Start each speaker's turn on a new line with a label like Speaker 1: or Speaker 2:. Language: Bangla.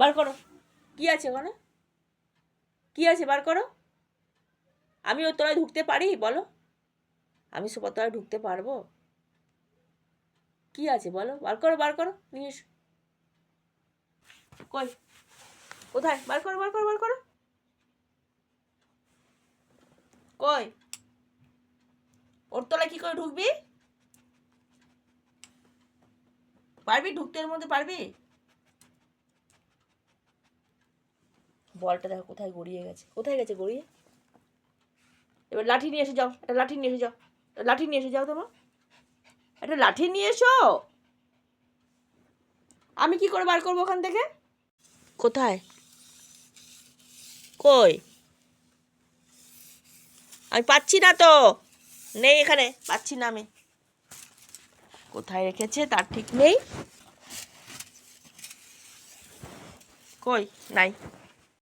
Speaker 1: বার করো, কি আছে ওখানে, কি আছে বার করো। আমি ওর তলায় ঢুকতে পারি বলো? আমি সোফার তলায় ঢুকতে পারবো? কি আছে বলো, বার করো, বার করো, নিয়ে এসো। কই, কোথায়, বার করো, বার করো, বার করো। কই, ওর তলায় কি করে ঢুকবি? পারবি ঢুকতে এর মধ্যে, পারবি? বলটা দেখো কোথায় গড়িয়ে গেছে, কোথায় গেছে গড়িয়ে। এবার লাঠি নিয়ে এসে যাও, একটা লাঠি নিয়ে এসে যাও, লাঠি নিয়ে এসে যাও, তোমার একটা লাঠি নিয়ে এসো। আমি কি করে বার করবো ওখান থেকে? কোথায়, কই, আমি পাচ্ছি না তো, নেই এখানে, পাচ্ছি না আমি। কোথায় রেখেছে তার ঠিক নেই। কই, নাই।